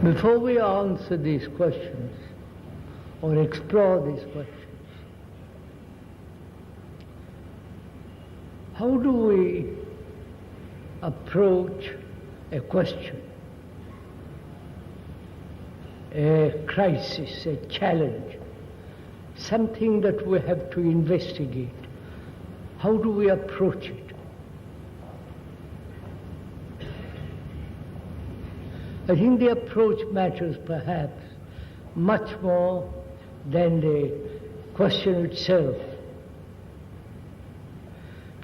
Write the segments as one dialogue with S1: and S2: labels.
S1: Before we answer these questions or explore these questions, how do we approach a question, a crisis, a challenge, something that we have to investigate? How do we approach it? I think the approach matters perhaps much more than the question itself.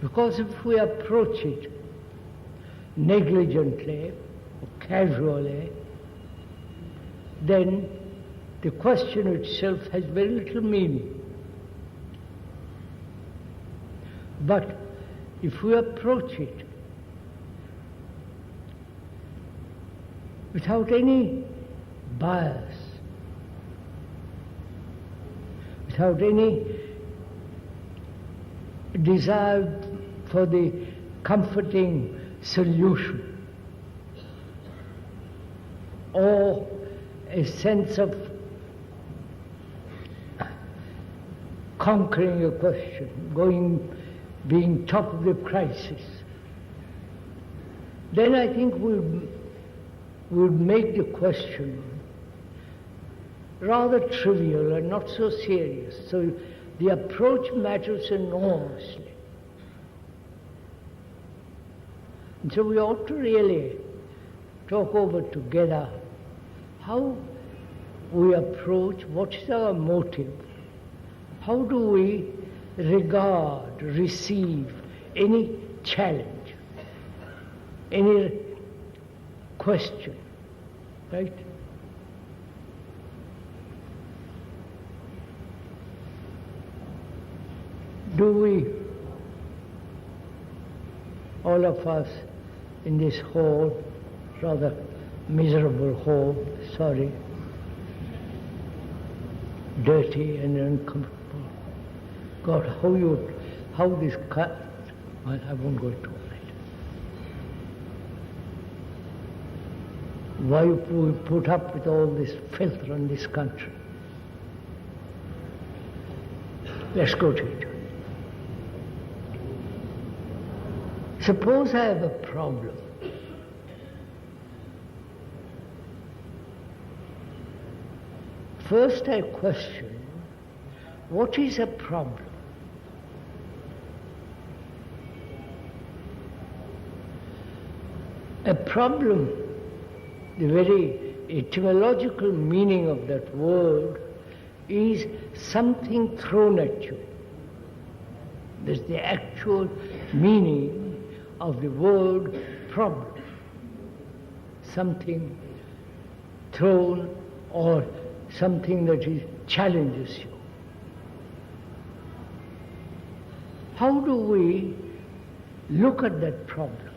S1: Because if we approach it negligently or casually, then the question itself has very little meaning. But if we approach it without any bias, without any desire for the comforting solution, or a sense of conquering a question, being top of the crisis, then I think we would make the question rather trivial and not so serious. So the approach matters enormously. And so we ought to really talk over together how we approach, what is our motive, how do we regard, receive any challenge, any question, right? Do we, all of us in this hall, rather miserable hall, sorry, dirty and uncomfortable. God, how this cut, well, I won't go into it. Why we put up with all this filth in this country? Let's go to it. Suppose I have a problem. First I question, what is a problem? A problem, the very etymological meaning of that word is something thrown at you. That's the actual meaning of the word problem. Something thrown or something that challenges you. How do we look at that problem?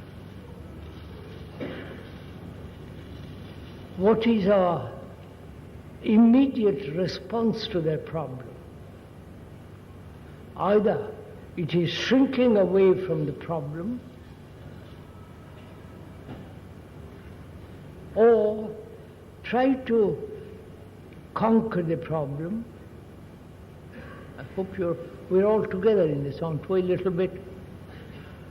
S1: What is our immediate response to that problem? Either it is shrinking away from the problem, or try to conquer the problem. I hope we're all together in this, aren't we, a little bit?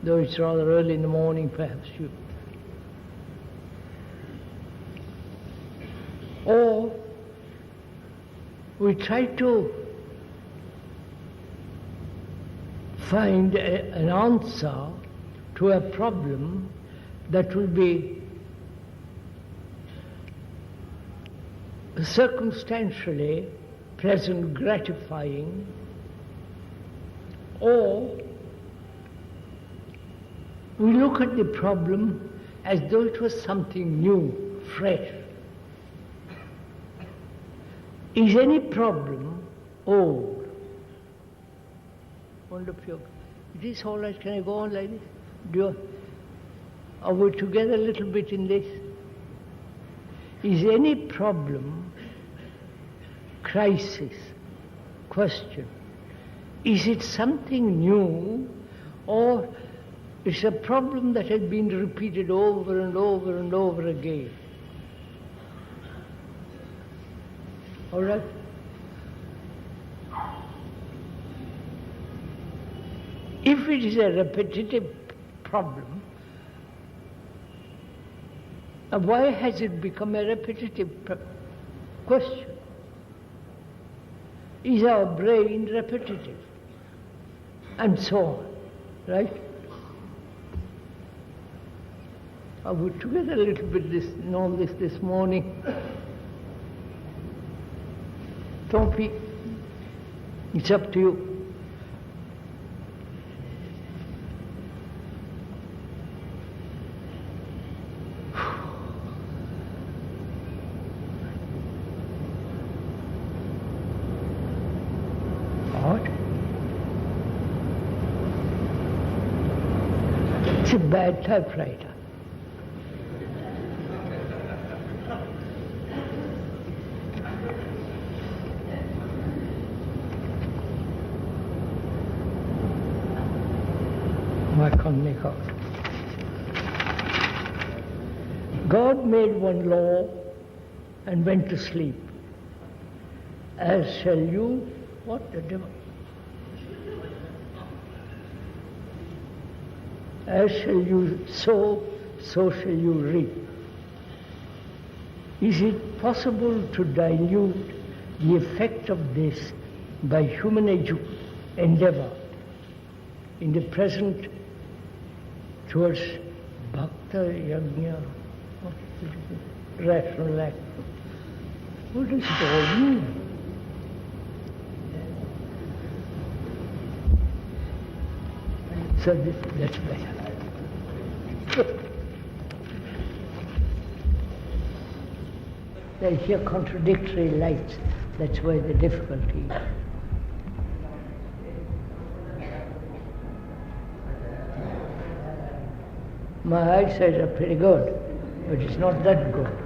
S1: Though it's rather early in the morning, perhaps you. Or we try to find an answer to a problem that will be circumstantially pleasant, gratifying, or we look at the problem as though it was something new, fresh. Is any problem old? Wonderful. Is this all right? Can I go on like this? Are we together a little bit in this? Is any problem, crisis, question, is it something new, or it's a problem that has been repeated over and over and over again? All right? If it is a repetitive problem, why has it become a repetitive question? Is our brain repetitive? And so on, right? I put together a little bit this morning. Don't be, it's up to you. It's a bad typewriter. I can't make out. God made one law and went to sleep. As shall you, what the devil? As shall you sow, so shall you reap. Is it possible to dilute the effect of this by human endeavor in the present towards bhakta yajna, rational act? What does it all mean? So that's better. They hear contradictory lights. That's where the difficulty is. My eyesight are pretty good, but it's not that good.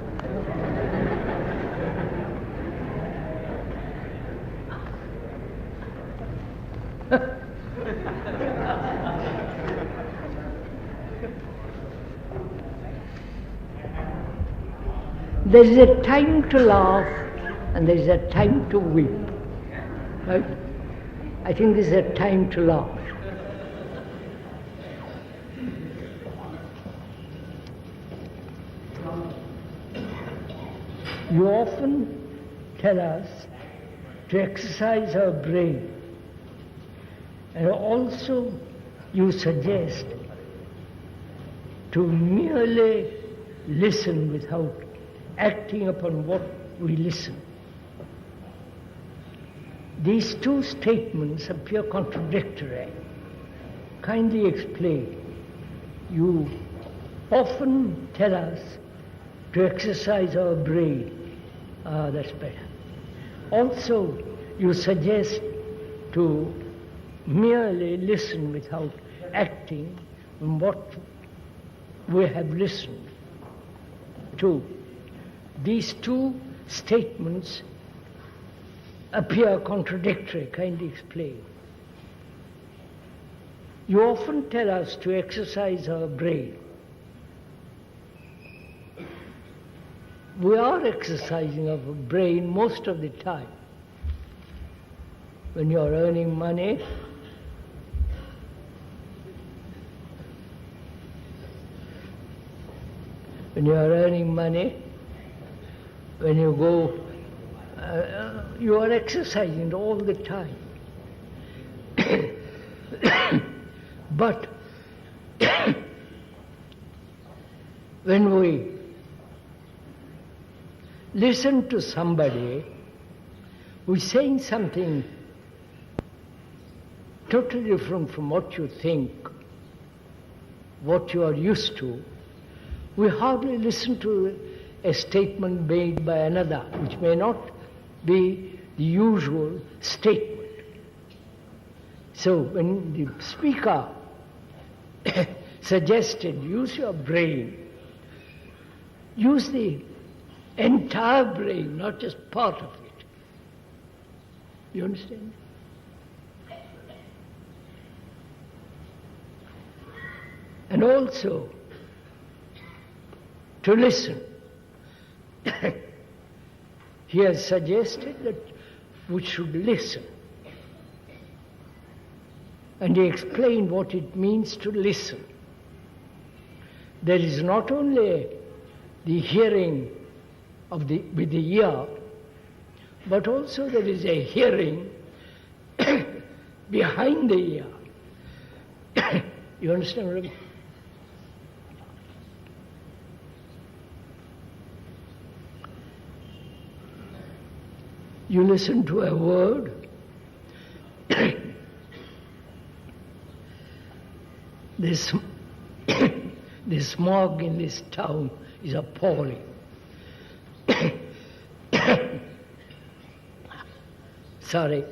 S1: There is a time to laugh and there is a time to weep. Right? I think this is a time to laugh. You often tell us to exercise our brain, and also you suggest to merely listen without acting upon what we listen. These two statements appear contradictory. Kindly explain. You often tell us to exercise our brain. That's better. Also, you suggest to merely listen without acting on what we have listened to. These two statements appear contradictory. Kindly explain. You often tell us to exercise our brain. We are exercising our brain most of the time. When you are earning money, when you go, you are exercising all the time. But when we listen to somebody who is saying something totally different from what you think, what you are used to, we hardly listen to a statement made by another, which may not be the usual statement. So when the speaker suggested use your brain, use the entire brain, not just part of it. You understand? And also he has suggested that we should listen. And he explained what it means to listen. There is not only the hearing with the ear, but also there is a hearing behind the ear. You understand what I mean? You listen to a word, the smog in this town is appalling. Sorry.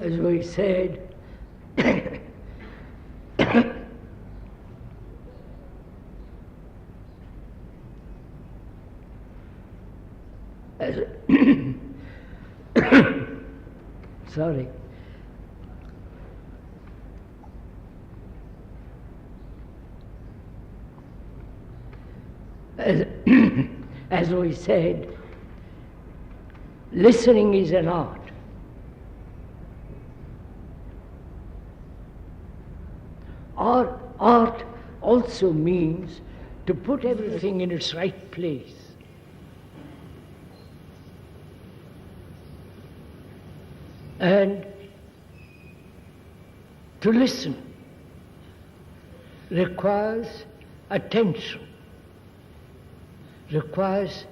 S1: As we said, sorry. As we said, listening is an art. Art also means to put everything in its right place. And to listen requires attention, requires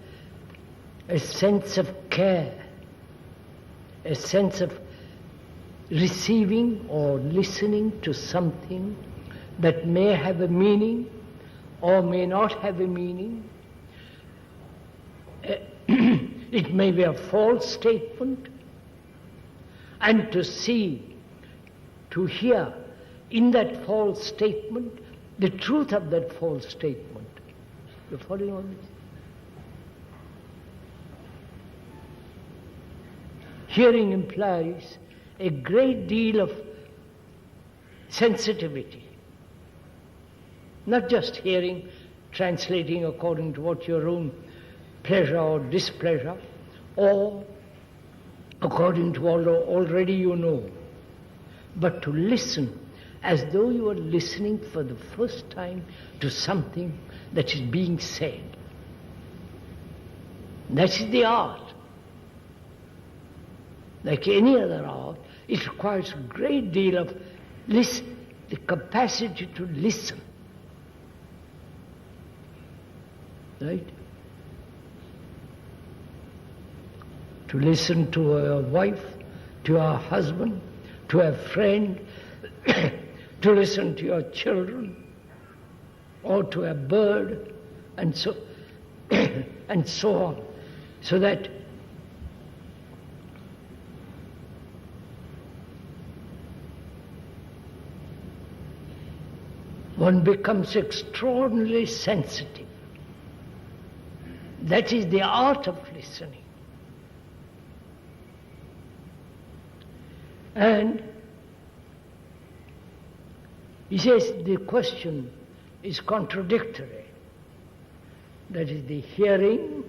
S1: a sense of care, a sense of receiving or listening to something that may have a meaning or may not have a meaning. It may be a false statement, and to see, to hear in that false statement the truth of that false statement. You following all this? Hearing implies a great deal of sensitivity. Not just hearing, translating according to what your own pleasure or displeasure, or according to what already you know, but to listen as though you are listening for the first time to something that is being said. That is the art. Like any other art, it requires a great deal of the capacity to listen. Right? To listen to your wife, to your husband, to a friend, to listen to your children, or to a bird, and so and so on, so that one becomes extraordinarily sensitive. That is the art of listening. And he says the question is contradictory. That is the hearing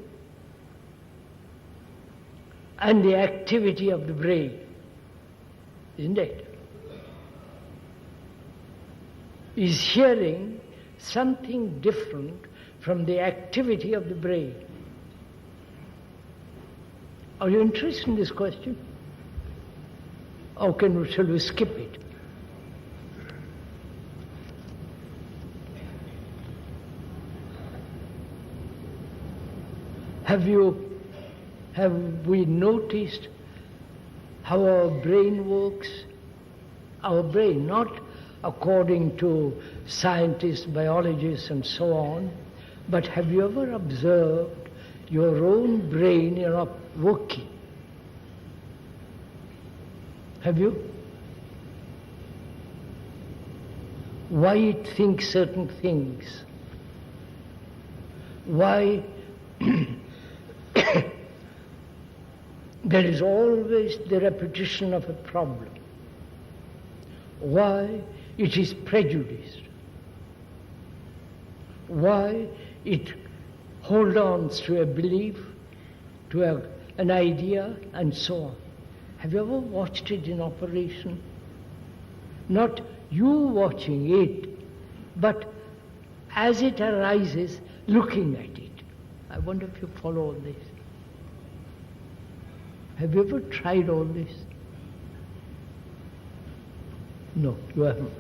S1: and the activity of the brain. Isn't it? Is hearing something different from the activity of the brain? Are you interested in this question? Or shall we skip it? Have we noticed how our brain works? Our brain, not according to scientists, biologists and so on, but have you ever observed your own brain working? Have you? Why it thinks certain things? Why there is always the repetition of a problem? Why it is prejudiced. Why it holds on to a belief, to an idea, and so on. Have you ever watched it in operation? Not you watching it, but as it arises, looking at it. I wonder if you follow all this. Have you ever tried all this? No, you haven't.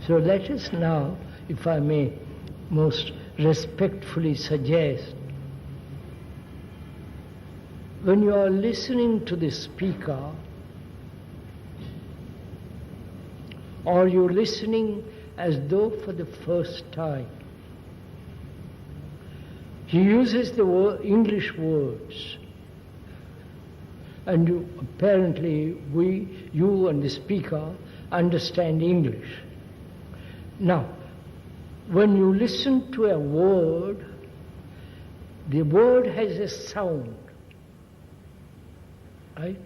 S1: So let us now, if I may most respectfully suggest, when you are listening to the speaker, or you're listening as though for the first time, he uses the English words, and apparently you and the speaker understand English. Now, when you listen to a word, the word has a sound, right?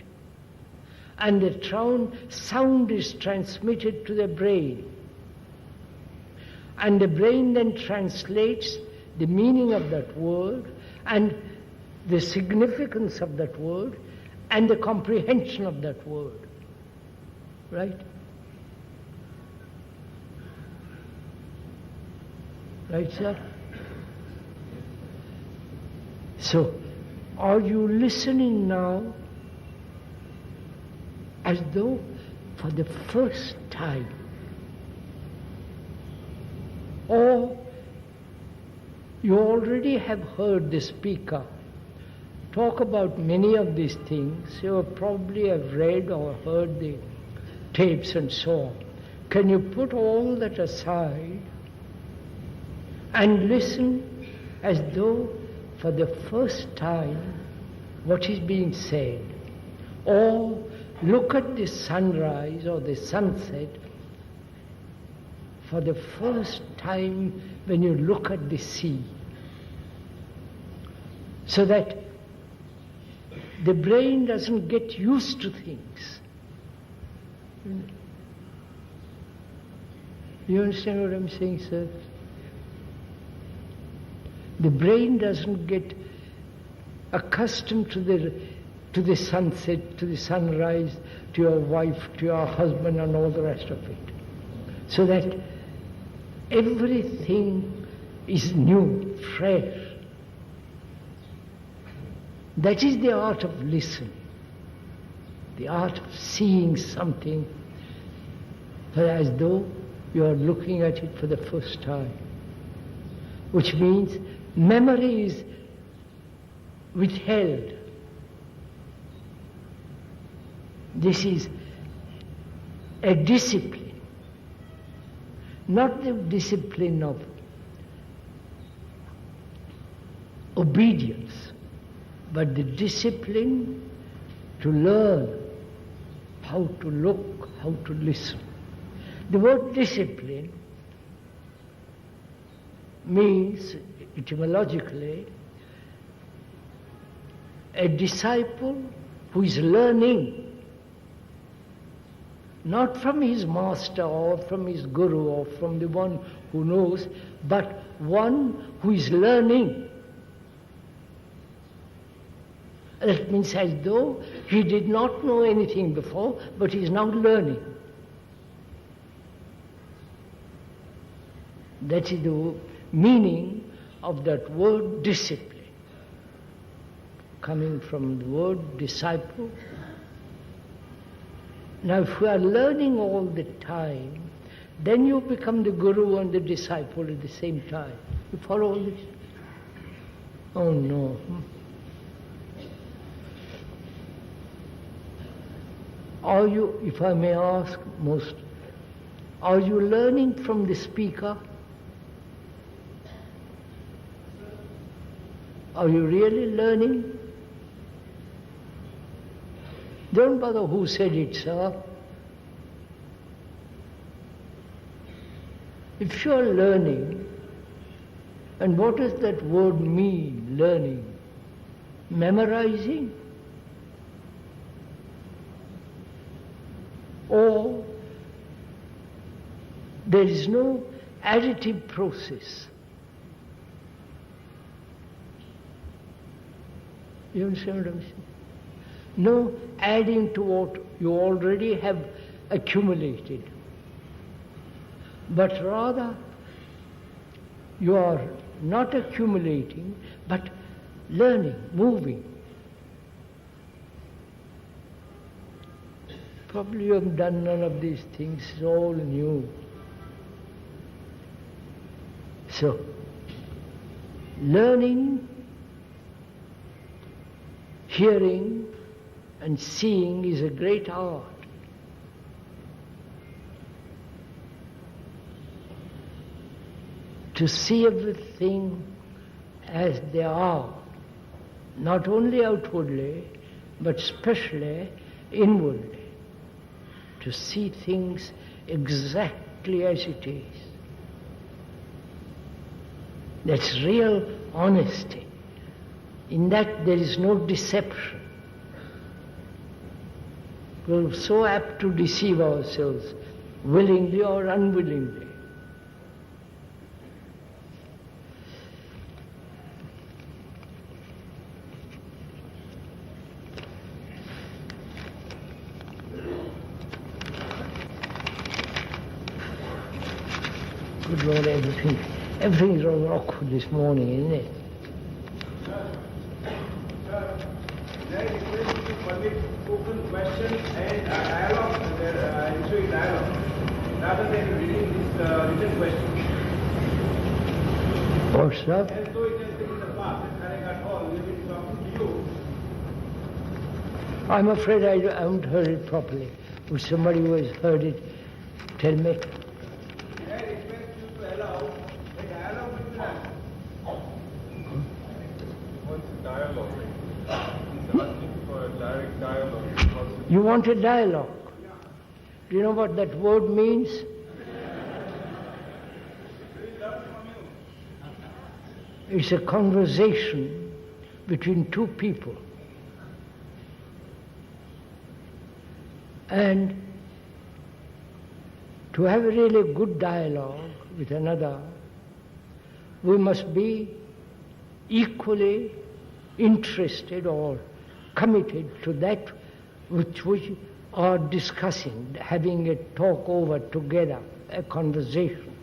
S1: And the sound is transmitted to the brain. And the brain then translates the meaning of that word and the significance of that word and the comprehension of that word. Right? Right, sir? So, are you listening now as though for the first time? Or you already have heard the speaker talk about many of these things. You probably have read or heard the tapes and so on. Can you put all that aside and listen as though for the first time what is being said? Or look at the sunrise or the sunset for the first time when you look at the sea, so that the brain doesn't get used to things. You understand what I'm saying, sir? The brain doesn't get accustomed to the sunset, to the sunrise, to your wife, to your husband, and all the rest of it. So that everything is new, fresh. That is the art of listening, the art of seeing something as though you are looking at it for the first time, which means memory is withheld. This is a discipline, not the discipline of obedience, but the discipline to learn how to look, how to listen. The word discipline means, etymologically, a disciple who is learning, not from his master or from his guru or from the one who knows, but one who is learning. That means as though he did not know anything before, but he is now learning. That is the meaning of that word discipline, coming from the word disciple. Now if we are learning all the time, then you become the guru and the disciple at the same time. You follow all this? Oh no. Are you, if I may ask most, are you learning from the speaker? Are you really learning? Don't bother who said it, sir. If you are learning, and what does that word mean, learning? Memorizing? Or There is no additive process. You understand what I'm saying? No adding to what you already have accumulated, but rather you are not accumulating, but learning, moving. Probably you have done none of these things, it's all new. So, learning, hearing and seeing is a great art. To see everything as they are, not only outwardly, but especially inwardly. To see things exactly as it is. That's real honesty. In that there is no deception. We're so apt to deceive ourselves, willingly or unwillingly. Good Lord, everything's rather awkward this morning, isn't it?
S2: There is request to permit open questions and dialogue, ensuing dialogue, rather than reading this written question.
S1: What's that?
S2: And so it has been in the past, and I got all, we've been talking to you.
S1: I'm afraid I haven't heard it properly. Would somebody who has heard it tell me?
S2: I request you to allow a dialogue with us.
S3: What's a dialogue? He's asking for a direct dialogue.
S1: You want a dialogue? Do you know what that word means? It's a conversation between two people. And to have a really good dialogue with another, we must be equally interested or committed to that which we are discussing, having a talk over together, a conversation.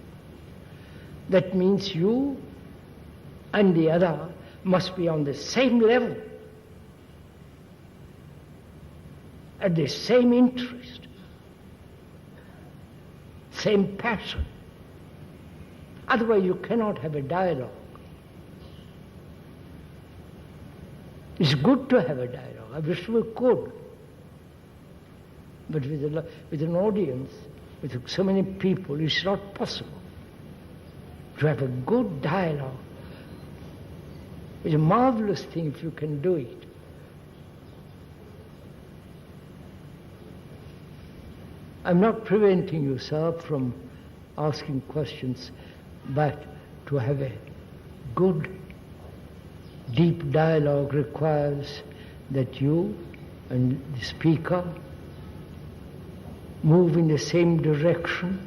S1: That means you and the other must be on the same level, at the same interest, same passion. Otherwise you cannot have a dialogue. It's good to have a dialogue. I wish we could. But with an audience, with so many people, it's not possible. To have a good dialogue is a marvelous thing if you can do it. I'm not preventing you, sir, from asking questions, but to have a good, deep dialogue requires that you and the speaker move in the same direction,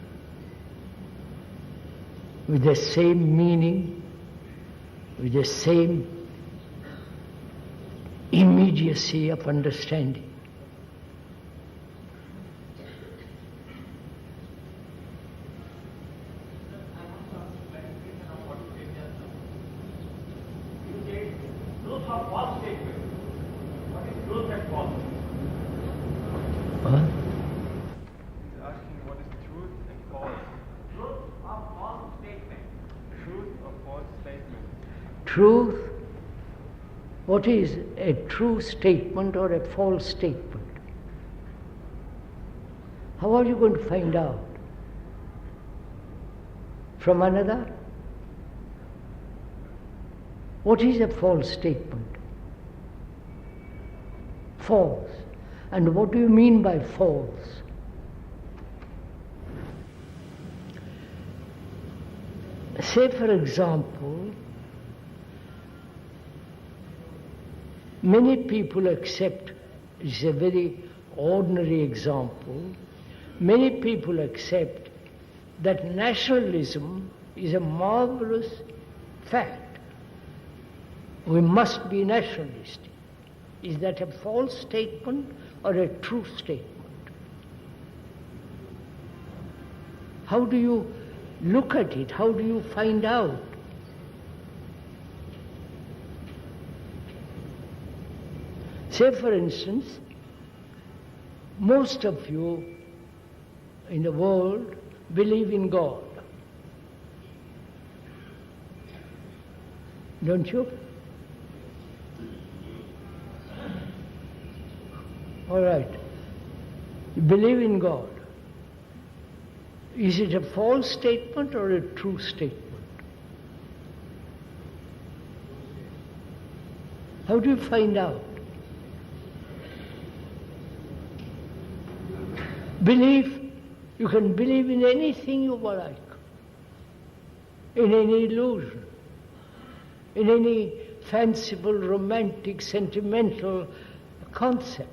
S1: with the same meaning, with the same immediacy of understanding. Truth, what is a true statement or a false statement? How are you going to find out? From another? What is a false statement? False. And what do you mean by false? Say, for example, many people accept, it's a very ordinary example, many people accept that nationalism is a marvelous fact. We must be nationalistic. Is that a false statement or a true statement? How do you look at it? How do you find out? Say, for instance, most of you in the world believe in God. Don't you? All right. You believe in God. Is it a false statement or a true statement? How do you find out? Belief, you can believe in anything you like, in any illusion, in any fanciful, romantic, sentimental concept.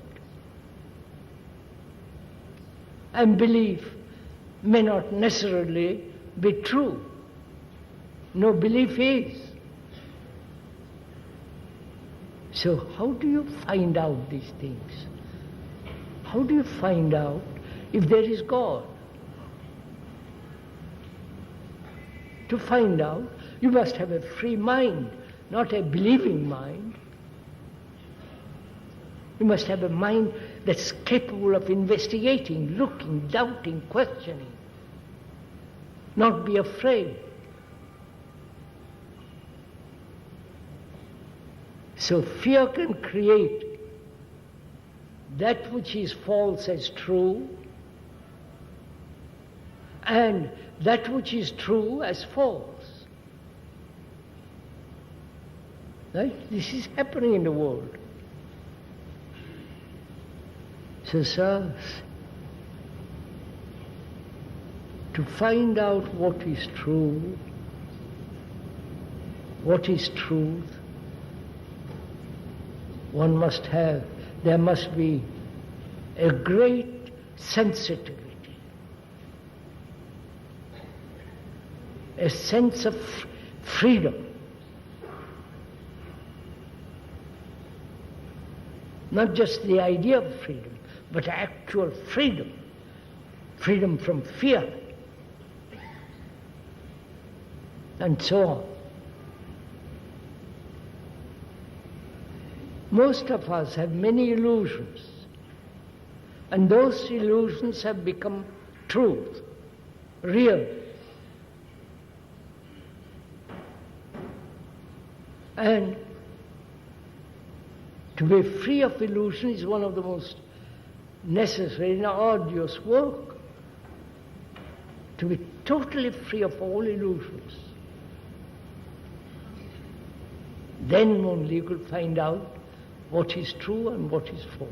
S1: And belief may not necessarily be true. No, belief is. So how do you find out these things? How do you find out if there is God? To find out, you must have a free mind, not a believing mind. You must have a mind that's capable of investigating, looking, doubting, questioning. Not be afraid. So fear can create that which is false as true, and that which is true as false. Right? This is happening in the world. So, sirs, to find out what is true, what is truth, there must be a great sensitivity, a sense of freedom. Not just the idea of freedom, but actual freedom. Freedom from fear. And so on. Most of us have many illusions, and those illusions have become truth, real. And to be free of illusion is one of the most necessary and arduous work. To be totally free of all illusions. Then only you could find out what is true and what is false.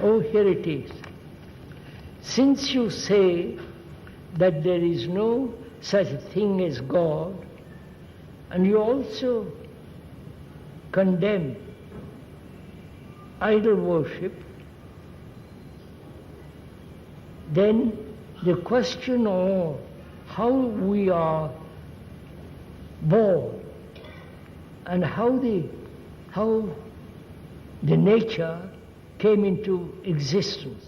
S1: Oh, here it is. Since you say that there is no such a thing as God, and you also condemn idol worship, then the question of how we are born and how the nature came into existence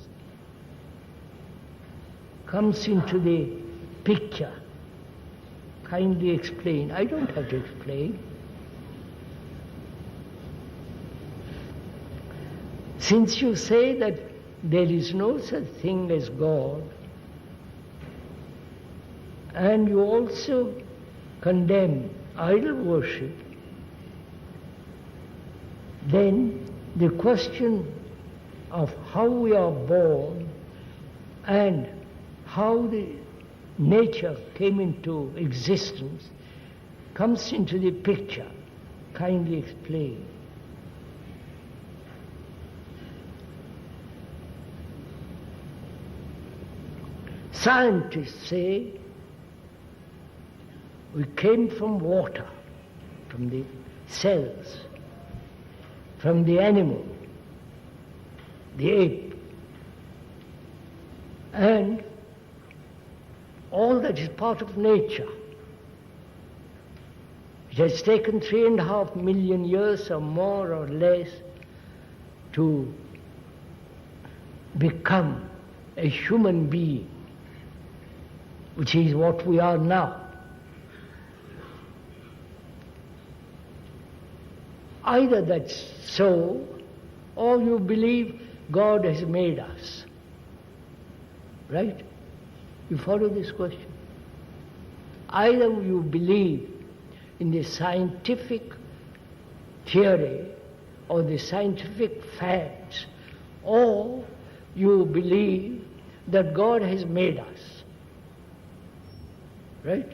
S1: comes into the picture. Kindly explain. I don't have to explain. Since you say that there is no such thing as God, and you also condemn idol worship, then the question of how we are born and how the nature came into existence comes into the picture. Kindly explain. Scientists say we came from water, from the cells, from the animal. the ape. And all that is part of nature. It has taken 3.5 million years or more or less to become a human being, which is what we are now. Either that's so, or you believe God has made us. Right? You follow this question? Either you believe in the scientific theory or the scientific facts, or you believe that God has made us. Right?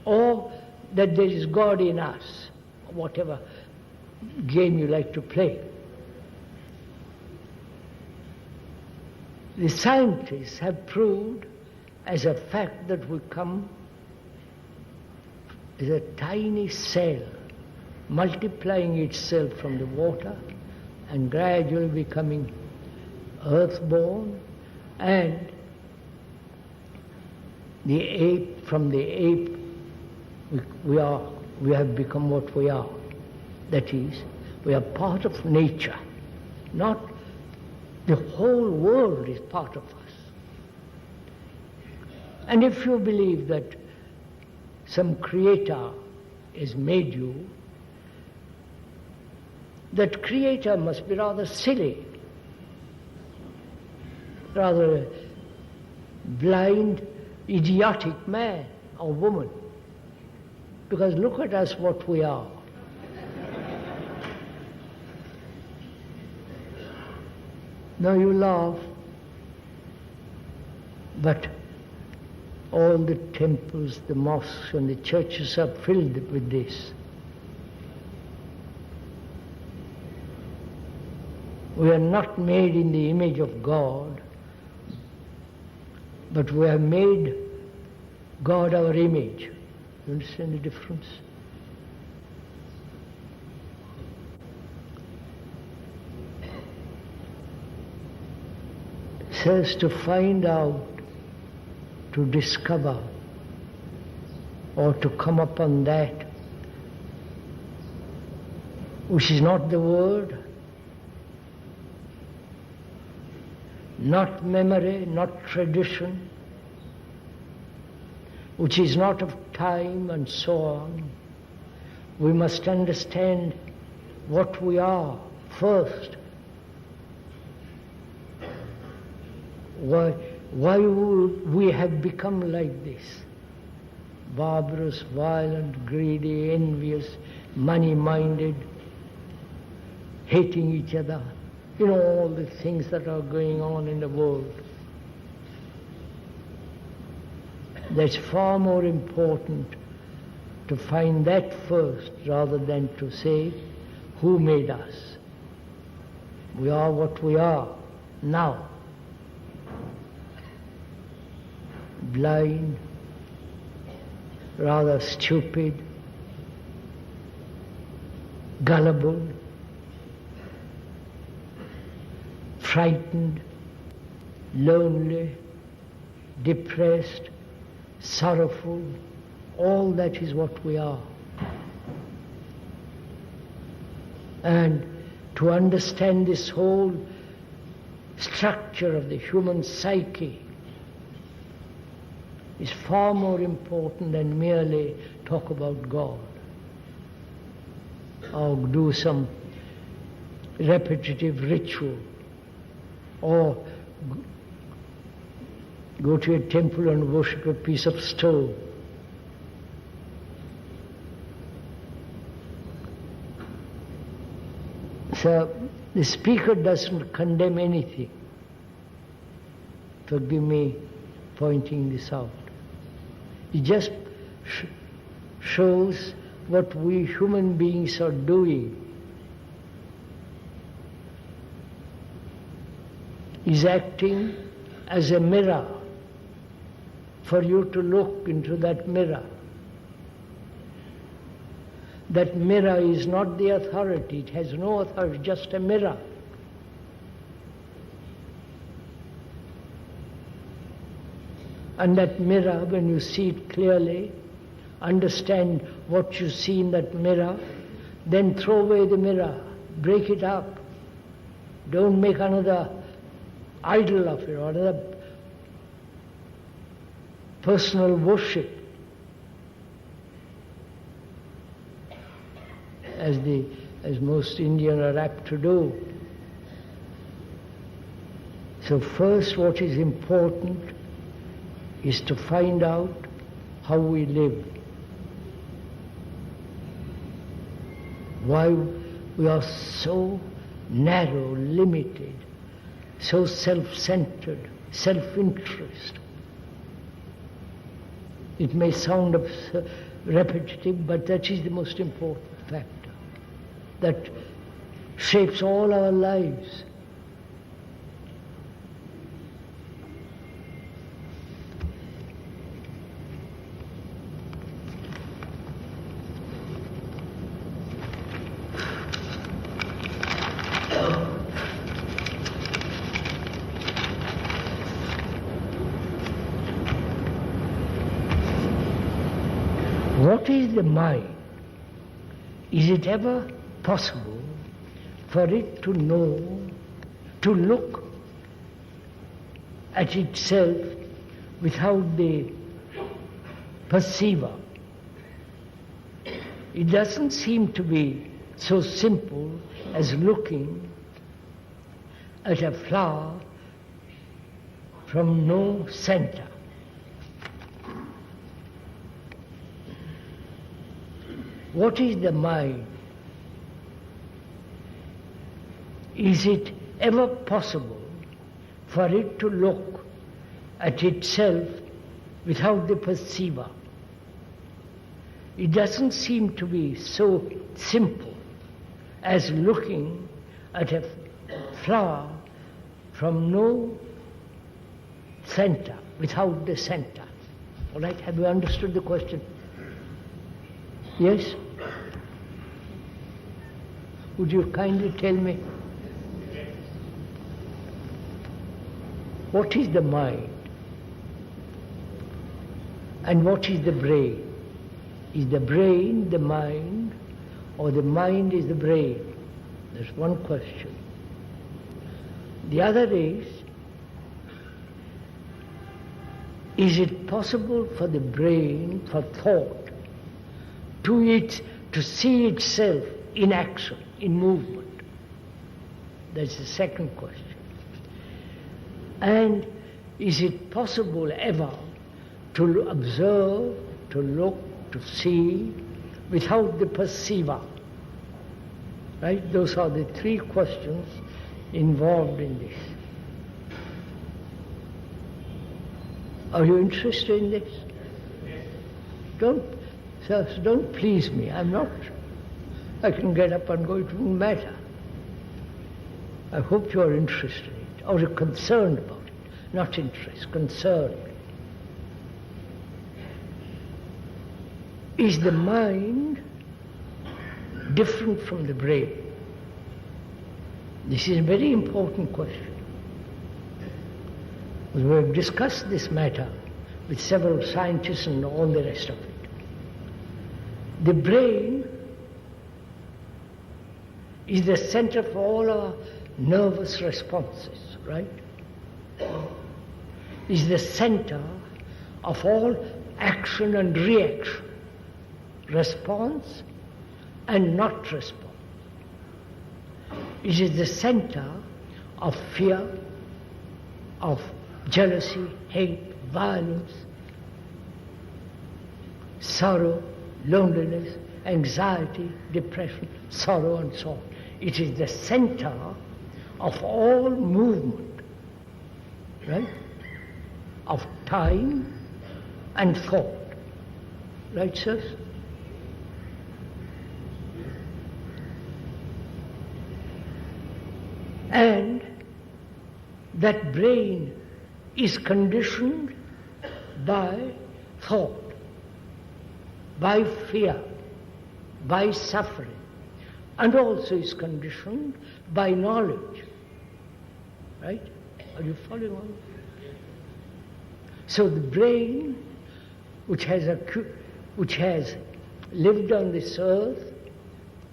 S1: Or that there is God in us, whatever game you like to play. The scientists have proved as a fact that we come as a tiny cell multiplying itself from the water and gradually becoming earthborn, and the ape, from the ape we have become what we are. That is, we are part of nature, not the whole world is part of us. And if you believe that some creator has made you, that creator must be rather silly, rather a blind, idiotic man or woman. Because look at us, what we are. Now you laugh, but all the temples, the mosques and the churches are filled with this. We are not made in the image of God, but we have made God our image. You understand the difference? It says to find out, to discover, or to come upon that which is not the word, not memory, not tradition, which is not of time and so on. We must understand what we are first. Why would we have become like this? Barbarous, violent, greedy, envious, money-minded, hating each other. You know, all the things that are going on in the world. That's far more important to find that first rather than to say, who made us? We are what we are now. Blind, rather stupid, gullible, frightened, lonely, depressed, sorrowful, all that is what we are. And to understand this whole structure of the human psyche is far more important than merely talk about God or do some repetitive ritual or go to a temple and worship a piece of stone. So the speaker doesn't condemn anything. Forgive me pointing this out. He just shows what we human beings are doing. He's acting as a mirror for you to look into that mirror. That mirror is not the authority, it has no authority, just a mirror. And that mirror, when you see it clearly, understand what you see in that mirror, then throw away the mirror, break it up. Don't make another idol of it or another personal worship, as most Indians are apt to do. So first, what is important is to find out how we live. Why we are so narrow, limited, so self-centered, self-interest. It may sound repetitive, but that is the most important factor that shapes all our lives. What is the mind? Is it ever possible for it to know, to look at itself without the perceiver? It doesn't seem to be so simple as looking at a flower from no center. What is the mind? Is it ever possible for it to look at itself without the perceiver? It doesn't seem to be so simple as looking at a flower from no center, without the center. All right, have you understood the question? Yes? Would you kindly tell me? What is the mind? And what is the brain? Is the brain the mind, or the mind is the brain? That's one question. The other is it possible for the brain, for thought, to see itself in action, in movement? That's the second question. And is it possible ever to observe, to look, to see without the perceiver? Right? Those are the three questions involved in this. Are you interested in this? Don't please me. I'm not. I can get up and go. It won't matter. I hope you are interested in it, or concerned about it. Not interest, concerned. Is the mind different from the brain? This is a very important question. We have discussed this matter with several scientists and all the rest of it. The brain is the center for all our nervous responses, right? Is the center of all action and reaction, response and not response. It is the center of fear, of jealousy, hate, violence, sorrow, loneliness, anxiety, depression, sorrow, and so on. It is the center of all movement, right? Of time and thought. Right, sirs? And that brain is conditioned by thought, by fear, by suffering, and also is conditioned by knowledge. Right? Are you following on? So the brain, which has lived on this earth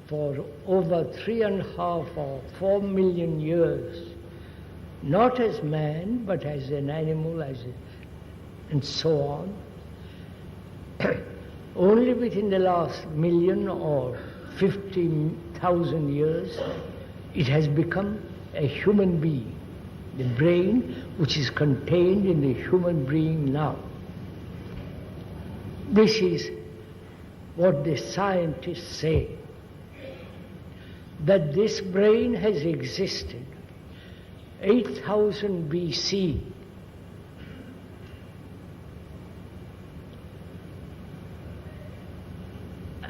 S1: for over 3.5 or 4 million years, not as man, but as an animal, and so on, only within the last million or 50,000 years, it has become a human being. The brain, which is contained in the human being now. This is what the scientists say, that this brain has existed 8,000 BC.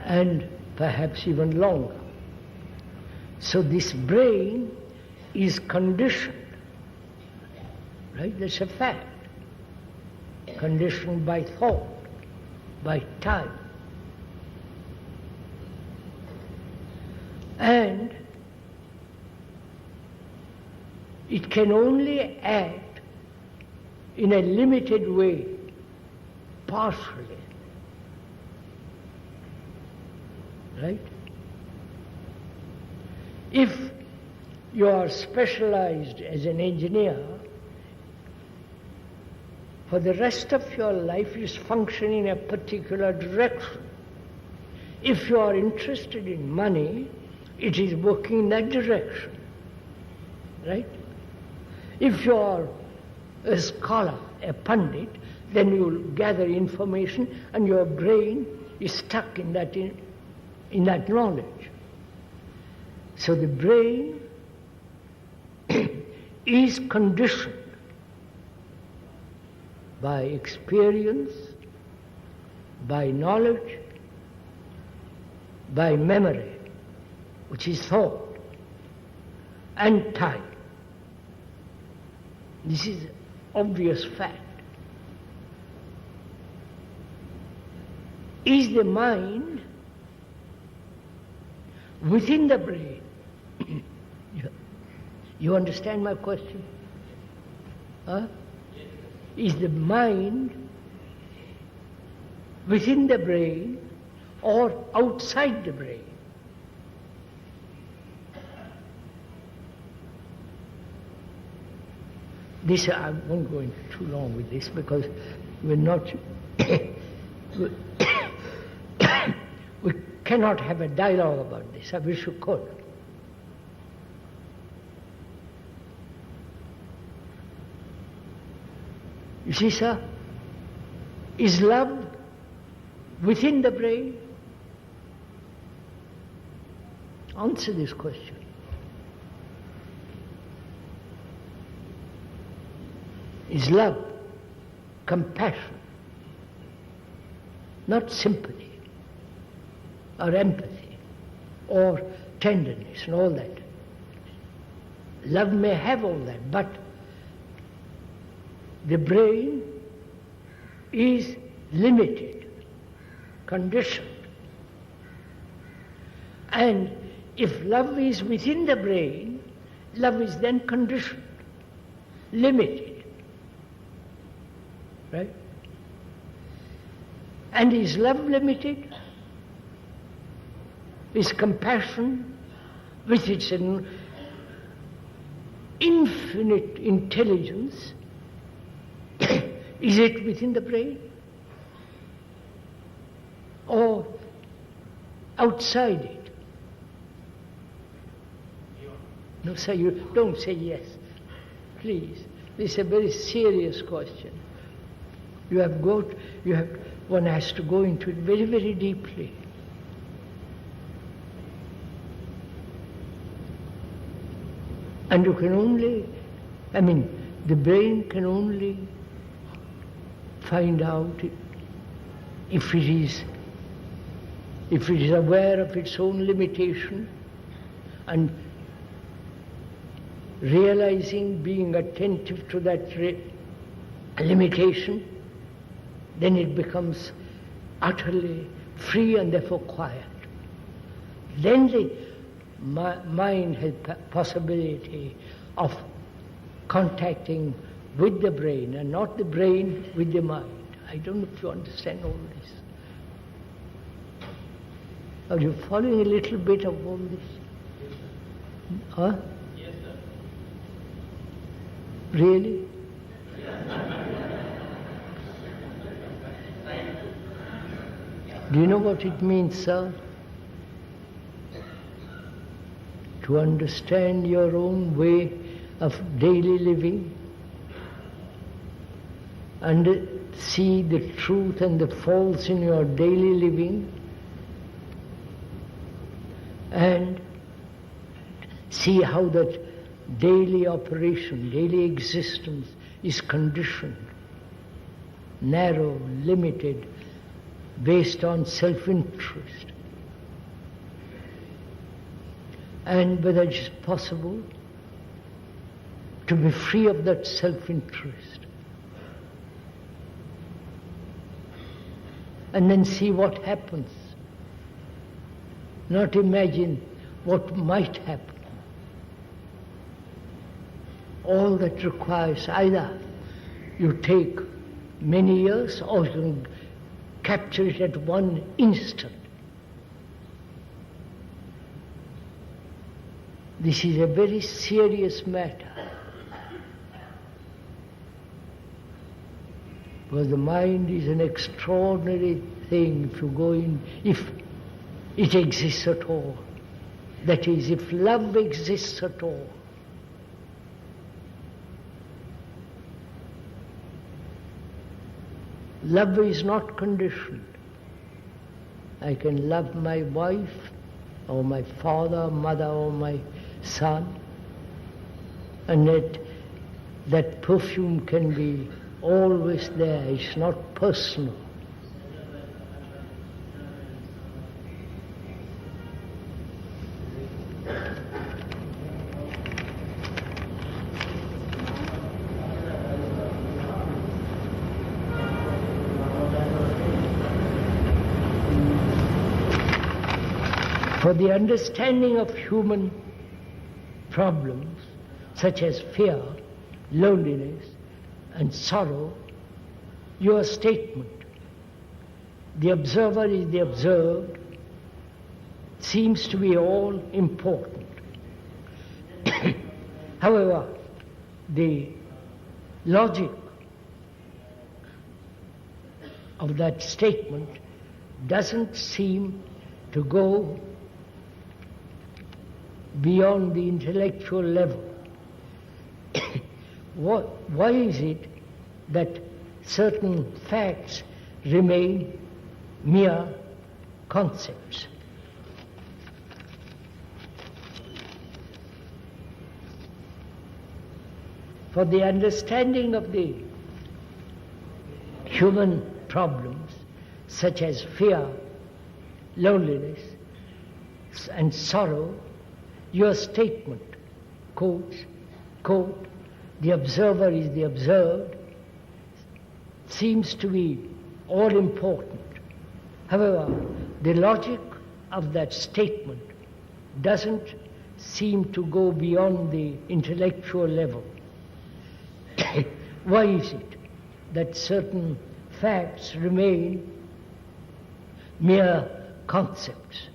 S1: And perhaps even longer. So this brain is conditioned, right? That's a fact. Conditioned by thought, by time. And it can only act in a limited way, partially. Right? If you are specialized as an engineer, for the rest of your life you function in a particular direction. If you are interested in money, it is working in that direction. Right? If you are a scholar, a pundit, then you will gather information and your brain is stuck in that knowledge. So the brain is conditioned by experience, by knowledge, by memory, which is thought, and time. This is obvious fact. Is the mind within the brain? You understand my question? Huh? Is the mind within the brain or outside the brain? This, I won't go into too long with this because we're not, we cannot have a dialogue about this. I wish we could. You see, sir, is love within the brain? Answer this question. Is love compassion, not sympathy or empathy or tenderness and all that? Love may have all that, but the brain is limited, conditioned. And if love is within the brain, love is then conditioned, limited. Right? And is love limited? Is compassion, with its infinite intelligence, is it within the brain? Or outside it? No, sir, you don't say yes. Please. This is a very serious question. One has to go into it very, very deeply. And you can only, the brain can only find out if it is aware of its own limitation and realizing, being attentive to that limitation, then it becomes utterly free and therefore quiet. Then the mind has possibility of contacting with the brain and not the brain with the mind. I don't know if you understand all this. Are you following a little bit of all this? Huh?
S4: Yes, sir.
S1: Really? Do you know what it means, sir? To understand your own way of daily living and see the truth and the false in your daily living and see how that daily operation, daily existence is conditioned, narrow, limited, based on self-interest. And whether it is possible to be free of that self-interest. And then see what happens. Not imagine what might happen. All that requires either you take many years or you can capture it at one instant. This is a very serious matter. Because the mind is an extraordinary thing if you go in, if it exists at all. That is, if love exists at all. Love is not conditioned. I can love my wife or my father, mother or my son, and that perfume can be always there. It's not personal. For the understanding of human problems, such as fear, loneliness, and sorrow, your statement, the observer is the observed, seems to be all important. However, the logic of that statement doesn't seem to go beyond the intellectual level. Why is it that certain facts remain mere concepts? For the understanding of the human problems, such as fear, loneliness, and sorrow, your statement, quote, the observer is the observed, seems to be all important. However, the logic of that statement doesn't seem to go beyond the intellectual level. Why is it that certain facts remain mere concepts?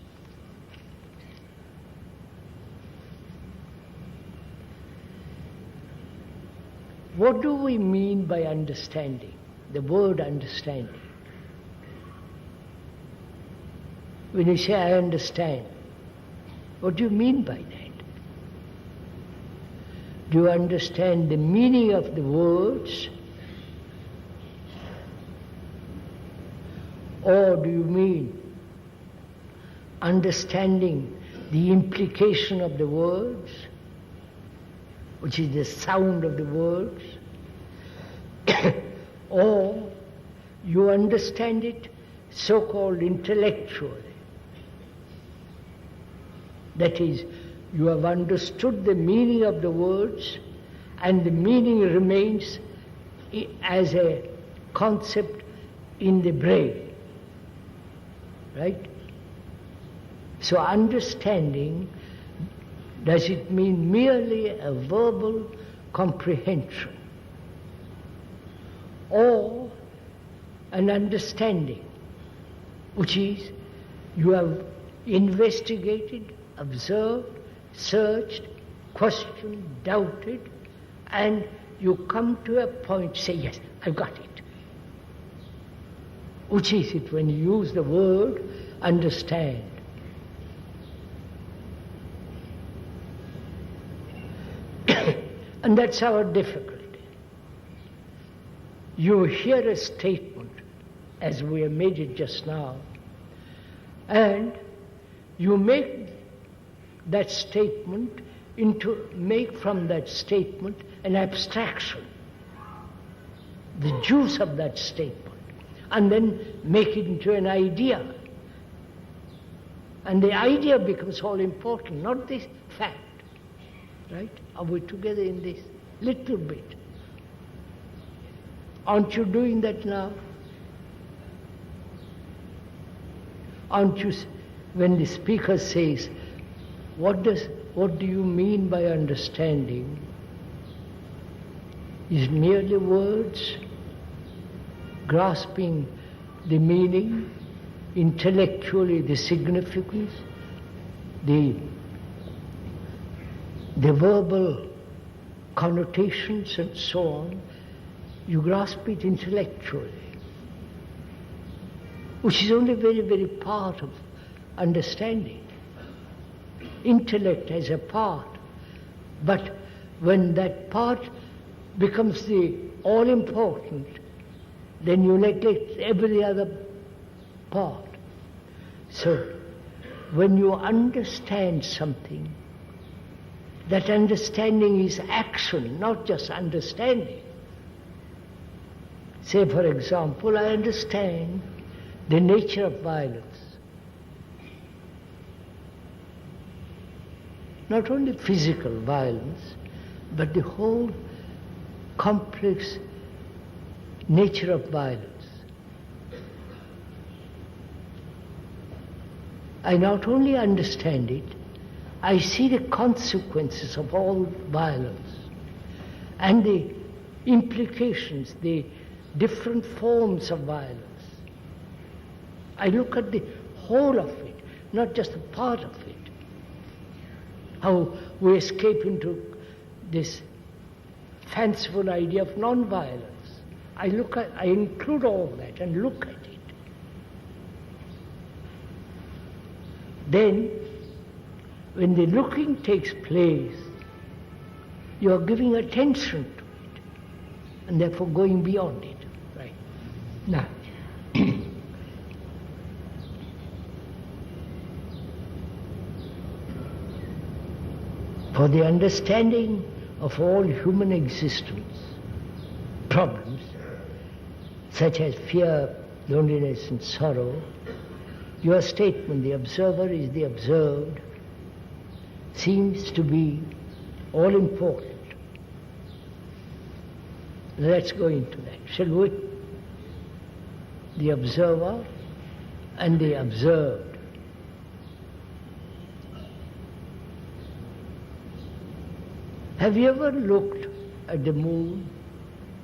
S1: What do we mean by understanding? The word understanding. When you say, I understand, what do you mean by that? Do you understand the meaning of the words? Or do you mean understanding the implication of the words, which is the sound of the words? Or you understand it so-called intellectually? That is, you have understood the meaning of the words and the meaning remains as a concept in the brain. Right? So understanding, does it mean merely a verbal comprehension? or an understanding, which is you have investigated, observed, searched, questioned, doubted, and you come to a point, say, yes, I've got it. Which is it when you use the word understand? And that's our difficulty. You hear a statement, as we have made it just now, and you make that statement make from that statement an abstraction, the juice of that statement, and then make it into an idea. And the idea becomes all important, not this fact. Right? Are we together in this? Little bit. Aren't you doing that now? Aren't you, when the speaker says, what do you mean by understanding? Is merely words, grasping the meaning, intellectually the significance, the verbal connotations and so on, you grasp it intellectually, which is only very, very part of understanding. Intellect as a part, but when that part becomes the all-important, then you neglect every other part. So, when you understand something, that understanding is action, not just understanding. Say, for example, I understand the nature of violence. Not only physical violence, but the whole complex nature of violence. I not only understand it, I see the consequences of all violence and the implications, the different forms of violence. I look at the whole of it, not just a part of it. How we escape into this fanciful idea of non-violence. I include all that and look at it. Then, when the looking takes place, you are giving attention to it, and therefore going beyond it. Right? Now, for the understanding of all human existence, problems such as fear, loneliness, and sorrow, your statement, the observer is the observed, seems to be all important. Let's go into that, shall we? The observer and the observed. Have you ever looked at the moon,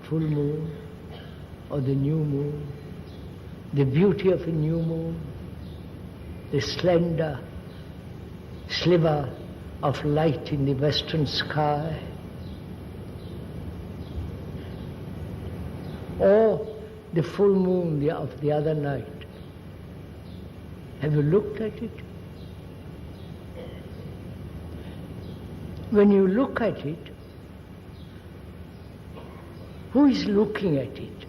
S1: full moon, or the new moon, the beauty of a new moon, the slender sliver of light in the western sky, or the full moon of the other night? Have you looked at it? When you look at it, who is looking at it?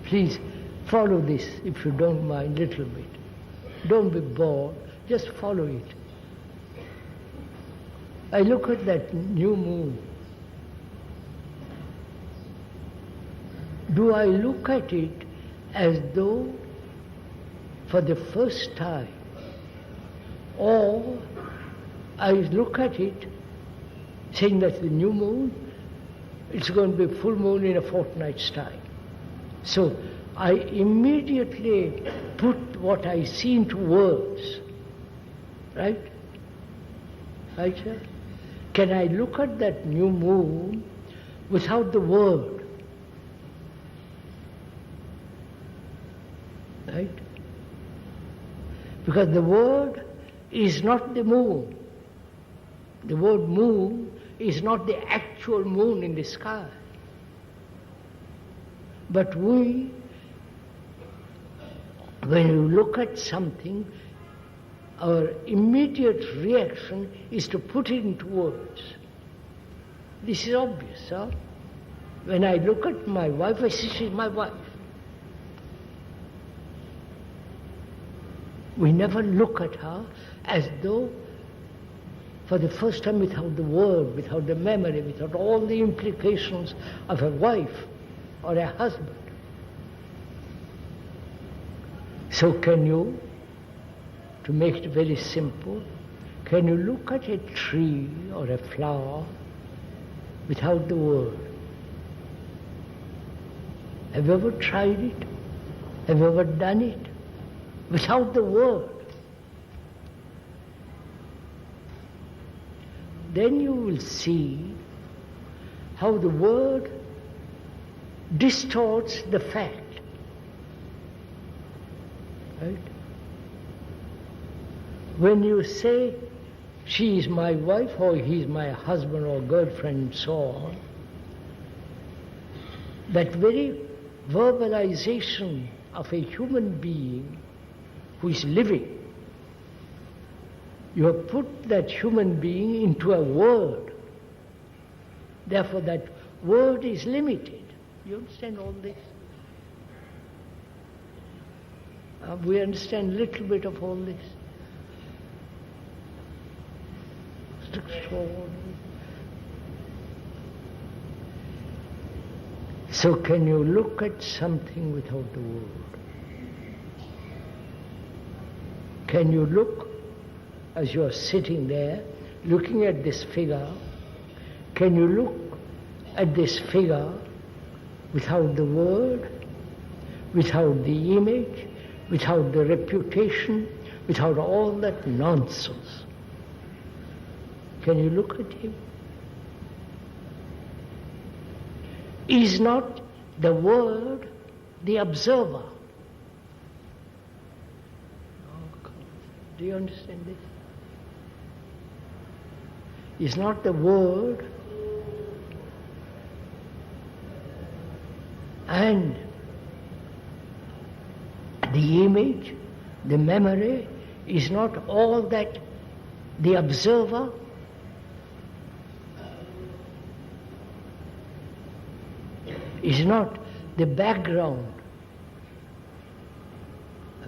S1: Please follow this, if you don't mind, a little bit. Don't be bored, just follow it. I look at that new moon. Do I look at it as though for the first time, or I look at it saying that the new moon, it's going to be full moon in a fortnight's time? So I immediately put what I see into words, right? Right, sir? Can I look at that new moon without the word. Right? Because the word is not the moon. The word moon is not the actual moon in the sky. But we, when you look at something, our immediate reaction is to put it into words. This is obvious, huh? When I look at my wife, I say she's my wife. We never look at her as though, for the first time, without the word, without the memory, without all the implications of a wife or a husband. So can you, to make it very simple, can you look at a tree or a flower without the word? Have you ever tried it? Have you ever done it? Without the word. Then you will see how the word distorts the fact. Right? When you say, she is my wife, or he is my husband or girlfriend, and so on, that very verbalization of a human being who is living, you have put that human being into a word. Therefore that word is limited. You understand all this? We understand a little bit of all this. It's extraordinary. So can you look at something without the word? Can you look, as you are sitting there, looking at this figure, can you look at this figure without the word, without the image, without the reputation, without all that nonsense? Can you look at him? Is not the word the observer? Do you understand this? Is not the word and the image, the memory, is not all that the observer? Is not the background?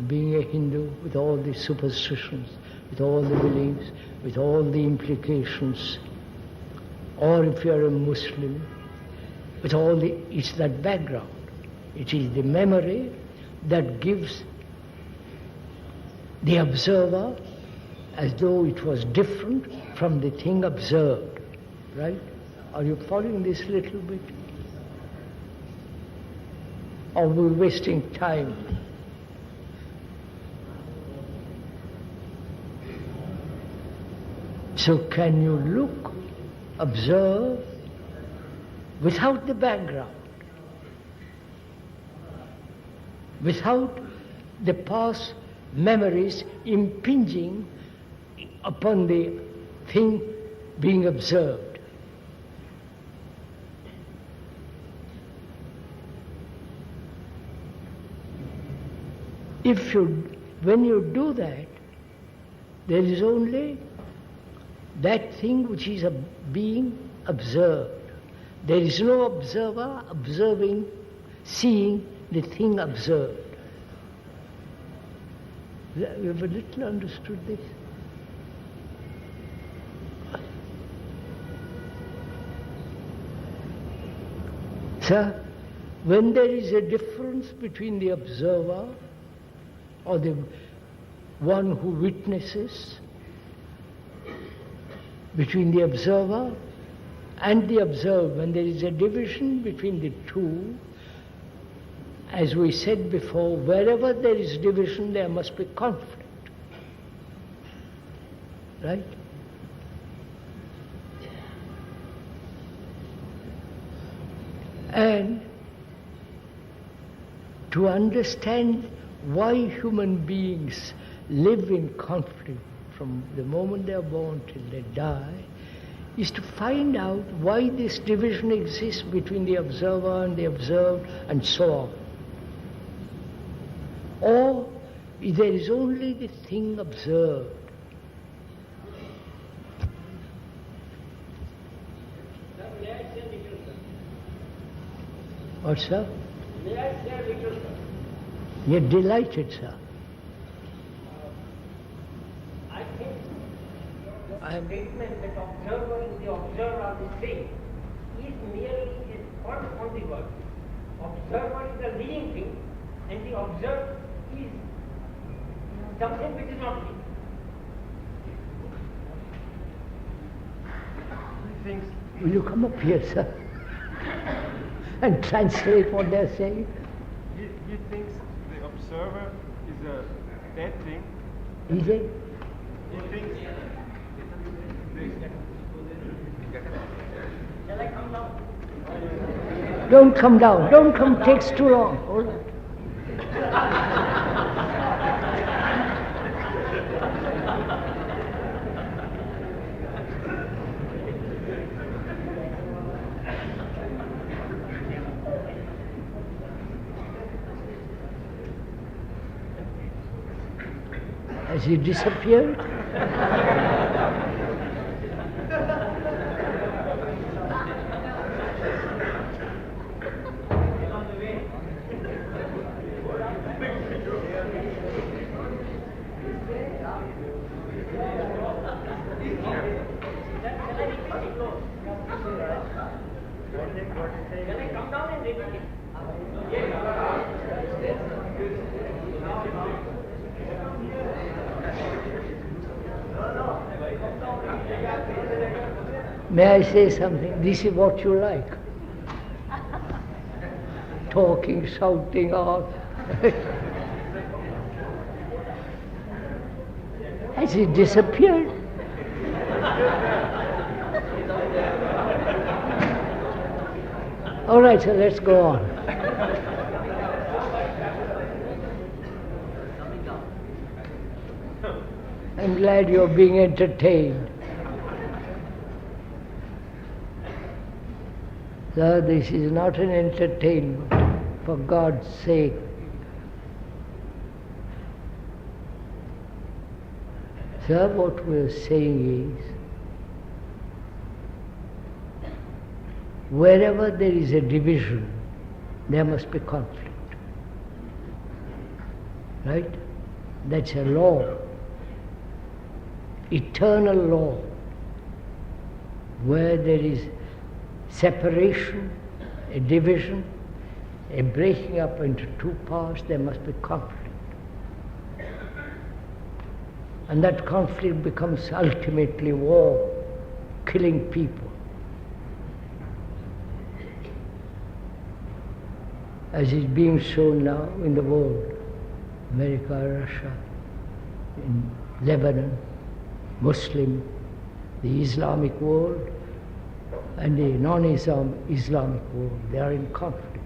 S1: Being a Hindu, with all the superstitions, with all the beliefs, with all the implications, or if you are a Muslim, with all the, it's that background. It is the memory that gives the observer as though it was different from the thing observed, right? Are you following this little bit? Or are we wasting time? So can you look, observe, without the background, without the past memories impinging upon the thing being observed? When you do that, there is only that thing which is being observed. There is no observer observing, seeing the thing observed. You have a little understood this? Sir, when there is a difference between the observer or the one who witnesses, between the observer and the observed, when there is a division between the two, as we said before, wherever there is division, there must be conflict. Right? And to understand why human beings live in conflict from the moment they are born till they die is to find out why this division exists between the observer and the observed and so on. Or there is only the thing observed. What, sir?
S4: May I say a little, sir?
S1: You're delighted, sir.
S4: I think
S1: I am.
S4: the statement that observer and the observer are the same is merely a spot on the word. Observer is a living thing and the observed is something which is not living.
S3: He thinks
S1: Will you come up here, sir, and translate what they're saying?
S3: he thinks the observer is a dead thing.
S1: Is it?
S3: He thinks
S4: Shall I come down?
S1: Don't come down. Don't come. Takes too long. Hold on. Has he disappeared?
S4: Shall I come down and repeat it?
S1: May I say something? This is what you like. Talking, shouting all. Has he disappeared? All right, so let's go on. I'm glad you're being entertained. Sir, this is not an entertainment, for God's sake. Sir, what we're saying is, wherever there is a division, there must be conflict. Right? That's a law. Eternal law. Where there is separation, a division, a breaking up into two parts, there must be conflict. And that conflict becomes ultimately war, killing people. As is being shown now in the world, America, Russia, in Lebanon, Muslim, the Islamic world, and the non-Islamic world, they are in conflict.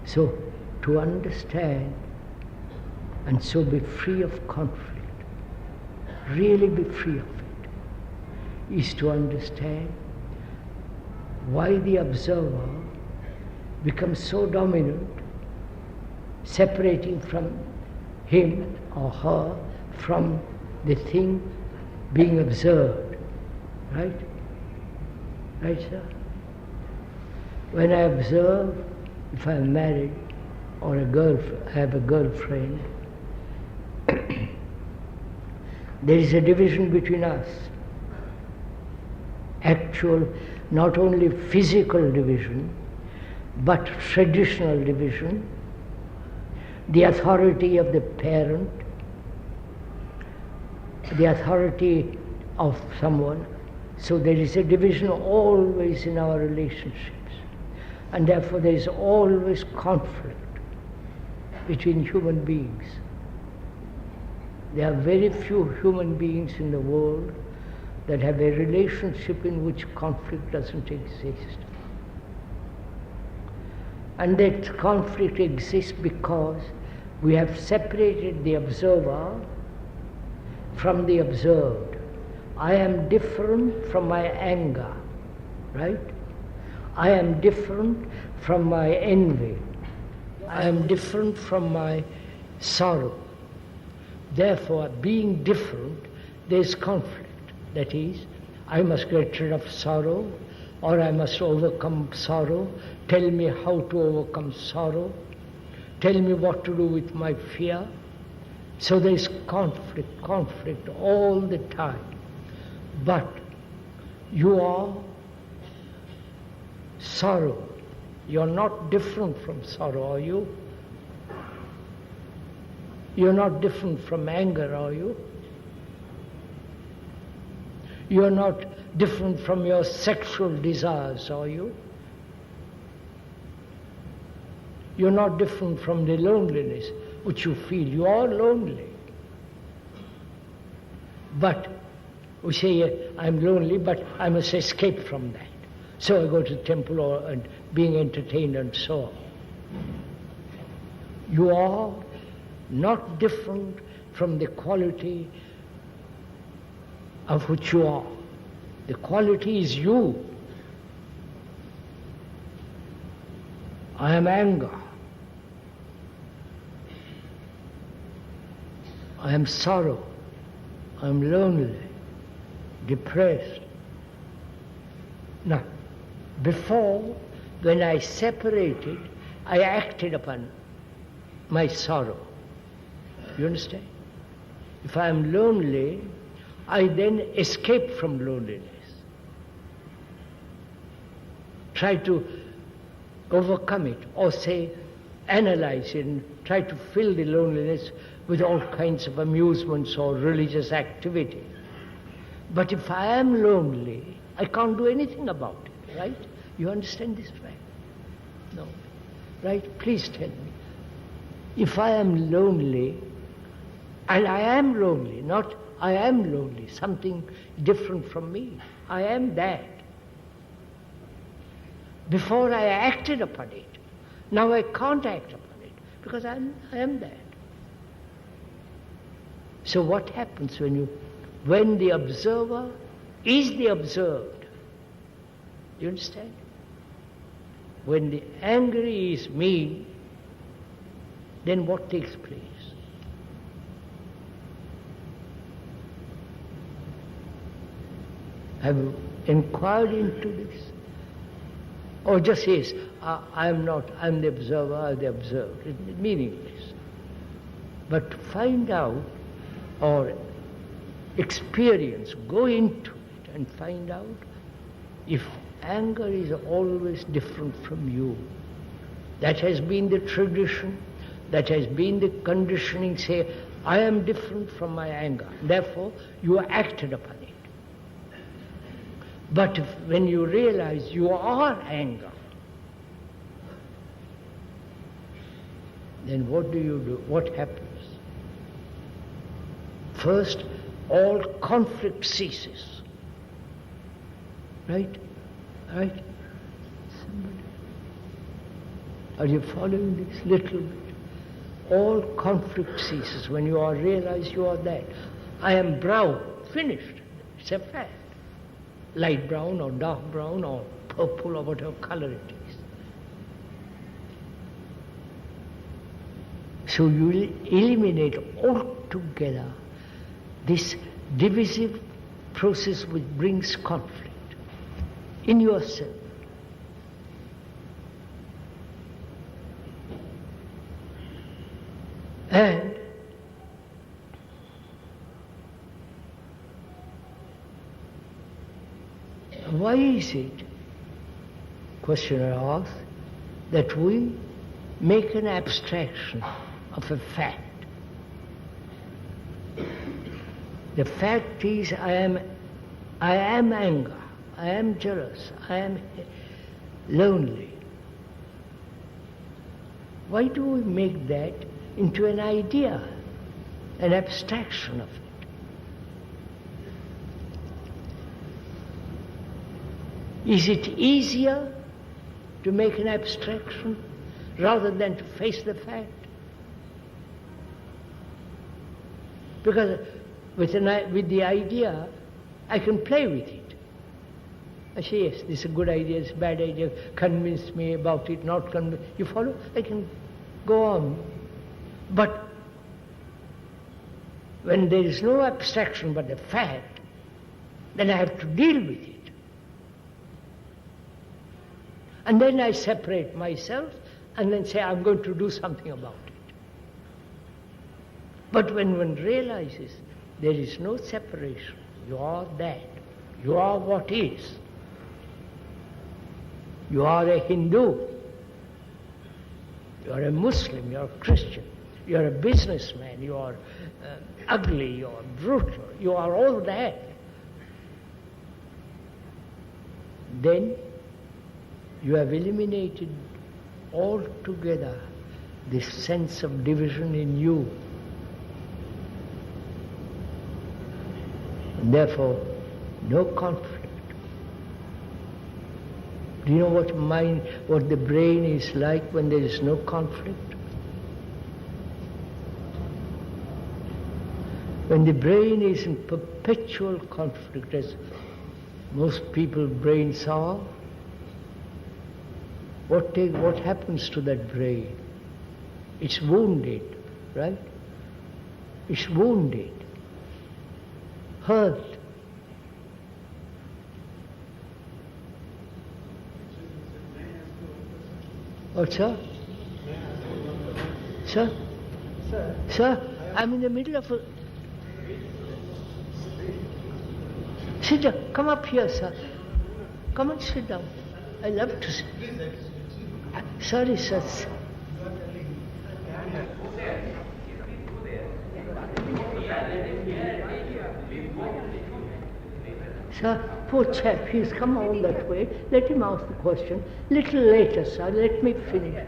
S1: So, to understand and so be free of conflict, really be free of it, is to understand why the observer becomes so dominant, separating from him or her from the thing being observed. Right? Right, sir? When I observe, if I'm married or I have a girlfriend, there is a division between us. Actual, not only physical division, but traditional division, the authority of the parent, the authority of someone. So there is a division always in our relationships, and therefore there is always conflict between human beings. There are very few human beings in the world that have a relationship in which conflict doesn't exist. And that conflict exists because we have separated the observer from the observed. I am different from my anger, right? I am different from my envy. I am different from my sorrow. Therefore, being different, there is conflict. That is, I must get rid of sorrow, or I must overcome sorrow. Tell me how to overcome sorrow. Tell me what to do with my fear. So there is conflict all the time. But you are sorrow. You are not different from sorrow, are you? You are not different from anger, are you? You are not different from your sexual desires, are you? You are not different from the loneliness which you feel. You are lonely. But we say, I'm lonely, but I must escape from that. So I go to the temple and being entertained and so on. You are not different from the quality of which you are. The quality is you. I am anger. I am sorrow. I am lonely, depressed. Now, before, when I separated, I acted upon my sorrow. You understand? If I am lonely, I then escape from loneliness. Try to overcome it, or say, analyze it, and try to fill the loneliness with all kinds of amusements or religious activity. But if I am lonely, I can't do anything about it, right? You understand this fact? No. Right? Please tell me. If I am lonely, and I am lonely, not I am lonely, something different from me. I am that. Before I acted upon it. Now I can't act upon it because I am that. So what happens when the observer is the observed? You understand? When the angry is me, then what takes place? Have you inquired into this? Or just says, I'm not, I'm the observer, I'm the observed. It's meaningless. But find out, or experience, go into it and find out if anger is always different from you. That has been the tradition, that has been the conditioning, say, I am different from my anger. Therefore, you acted upon it. But when you realize you are anger, then what do you do? What happens? First, all conflict ceases. Right? Right? Somebody? Are you following this little bit? All conflict ceases when you realize you are that. I am brown, finished. It's a fact. Light brown or dark brown or purple or whatever color it is. So you eliminate altogether this divisive process which brings conflict in yourself. And why is it, questioner asks, that we make an abstraction of a fact? The fact is I am anger, I am jealous, I am lonely. Why do we make that into an idea, an abstraction of it? Is it easier to make an abstraction rather than to face the fact. Because with the idea, I can play with it. I say, yes, this is a good idea, it's a bad idea, convince me about it, not convince. You follow? I can go on. But when there is no abstraction but the fact, then I have to deal with it. And then I separate myself and then say, I'm going to do something about it. But when one realizes there is no separation, you are that, you are what is. You are a Hindu, you are a Muslim, you are a Christian, you are a businessman, you are ugly, you are brutal, you are all that. Then you have eliminated altogether this sense of division in you. And therefore, no conflict. Do you know what the brain is like when there is no conflict? When the brain is in perpetual conflict, as most people's brains are, what happens to that brain? It's wounded, right? It's wounded, hurt. What, sir? Sir? Sir, I'm in the middle of a... Sit down. Come up here, sir. Come and sit down. I love to sit. Sorry, sir. Sir, poor chap, he's come all that way. Let him ask the question. Little later, sir. Let me finish.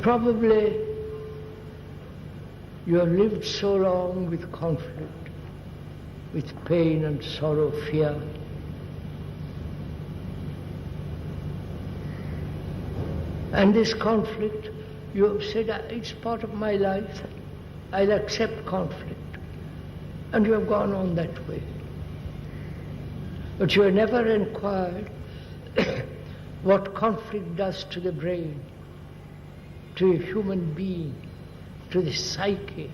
S1: Probably you have lived so long with conflict, with pain and sorrow, fear. And this conflict, you have said, it's part of my life, I'll accept conflict. And you have gone on that way. But you have never inquired what conflict does to the brain, to a human being, to the psyche.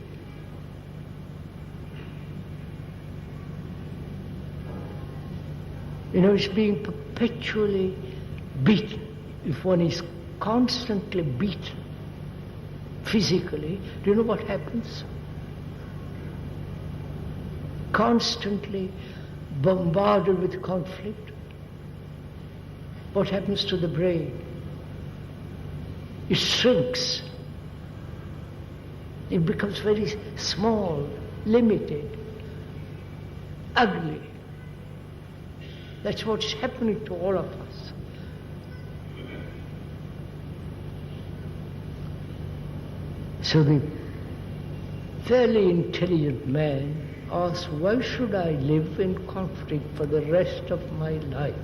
S1: You know, it's being perpetually beaten. If one is constantly beaten physically, do you know what happens? Constantly bombarded with conflict. What happens to the brain? It shrinks. It becomes very small, limited, ugly. That's what's happening to all of us. So the fairly intelligent man asks, why should I live in conflict for the rest of my life?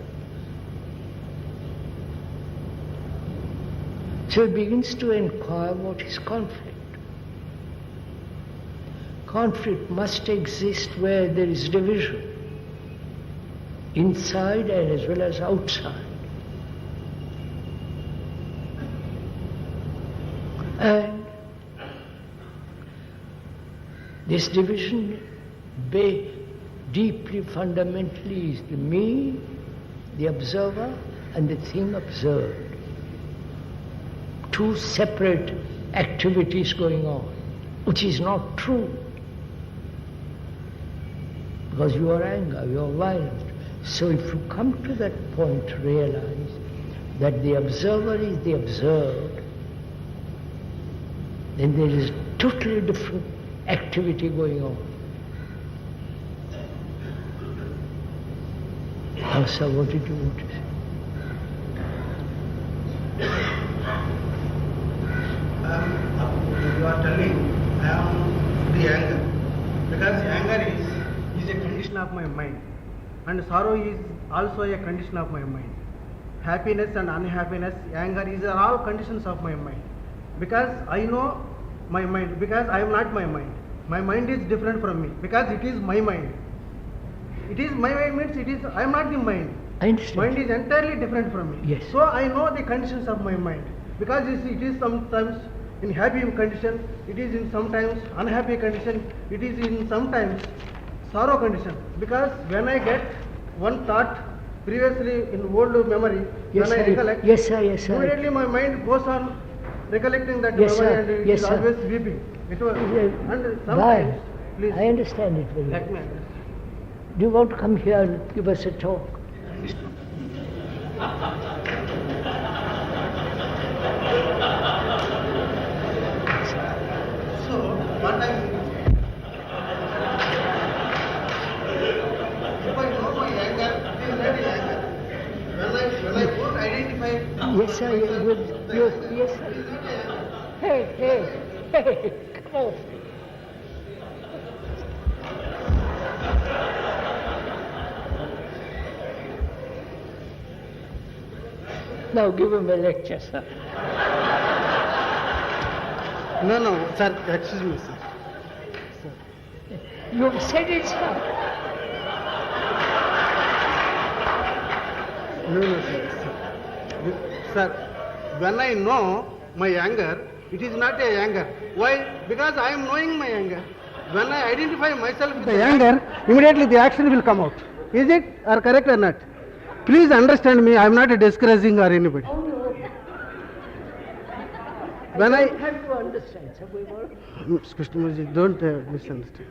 S1: So he begins to inquire, what is conflict? Conflict must exist where there is division, inside and as well as outside. And this division, deeply, fundamentally, is the me, the observer, and the thing observed. Two separate activities going on, which is not true. Because you are anger, you are violent. So if you come to that point, realize that the observer is the observed, then there is totally different activity going on. Now, sir, what did you want to say?
S5: You are telling I am the anger, because anger is is a condition of my mind, and sorrow is also a condition of my mind. Happiness and unhappiness, anger, these are all conditions of my mind. Because I know my mind, because I am not my mind. My mind is different from me, because it is my mind. It is my mind means it is, I am not the mind.
S1: I understand.
S5: Mind is entirely different from me.
S1: Yes.
S5: So I know the conditions of my mind. Because you see, it is sometimes in happy condition, it is in sometimes unhappy condition, it is in sometimes sorrow condition. Because when I get one thought previously in old memory,
S1: Yes,
S5: when I
S1: sir.
S5: recollect,
S1: Yes, sir. Yes, sir.
S5: immediately my mind goes on recollecting that
S1: Yes,
S5: memory
S1: sir.
S5: and it
S1: Yes,
S5: is
S1: sir.
S5: always weeping. It was, and sometimes,
S1: Why?
S5: please,
S1: I understand it very
S5: let
S1: well.
S5: me understand.
S1: Do you want to come here and give us a talk?
S5: So, what I if I know my anger, it is really anger. When I won't identify
S1: Yes, sir. Yes, sir. Hey, come on. Now give him a lecture, sir.
S5: No, sir, excuse me, sir.
S1: You've said it, sir.
S5: No, sir. Sir, when I know my anger, it is not a anger. Why? Because I am knowing my anger. When I identify myself with the anger, immediately the action will come out. Is it or correct or not? Please understand me, I am not discouraging or anybody.
S1: Oh, no.
S5: When
S1: I
S5: I...
S1: don't have to understand, sir. We were...
S5: Krishnamurti, don't misunderstand.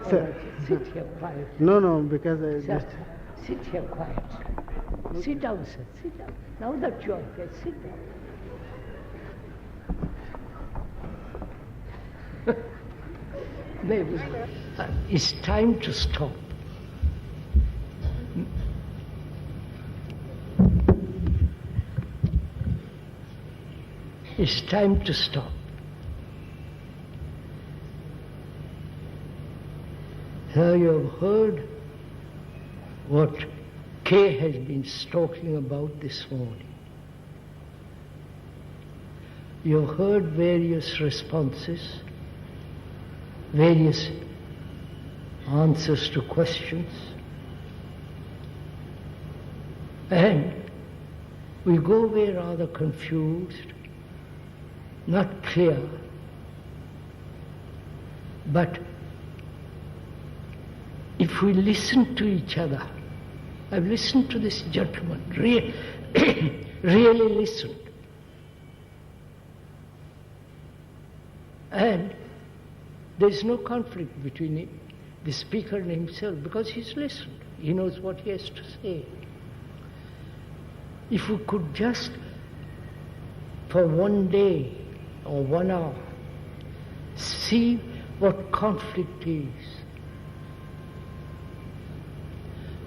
S5: Sir.
S1: Sit here quiet.
S5: No, because I
S1: Sir,
S5: just...
S1: sit here quiet. Sit down, sir. Sit down. Now that you are here, sit down. Maybe. It's time to stop. It's time to stop. Now you have heard what Kay has been talking about this morning. You have heard various responses, various answers to questions, and we go away rather confused, not clear, but if we listen to each other, I've listened to this gentleman, really listened. And there's no conflict between the speaker and himself because he's listened. He knows what he has to say. If we could just, for one day or 1 hour, see what conflict is,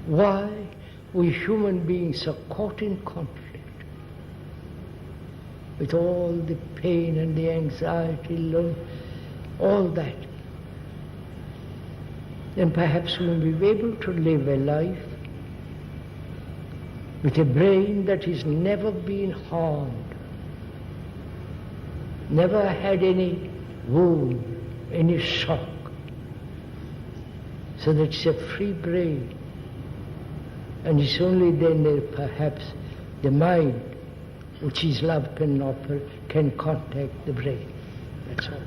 S1: why we human beings are caught in conflict with all the pain and the anxiety, all that, then perhaps we will be able to live a life with a brain that has never been harmed, never had any wound, any shock, so that it's a free brain. And it's only then that perhaps the mind, which is love, can contact the brain. That's all.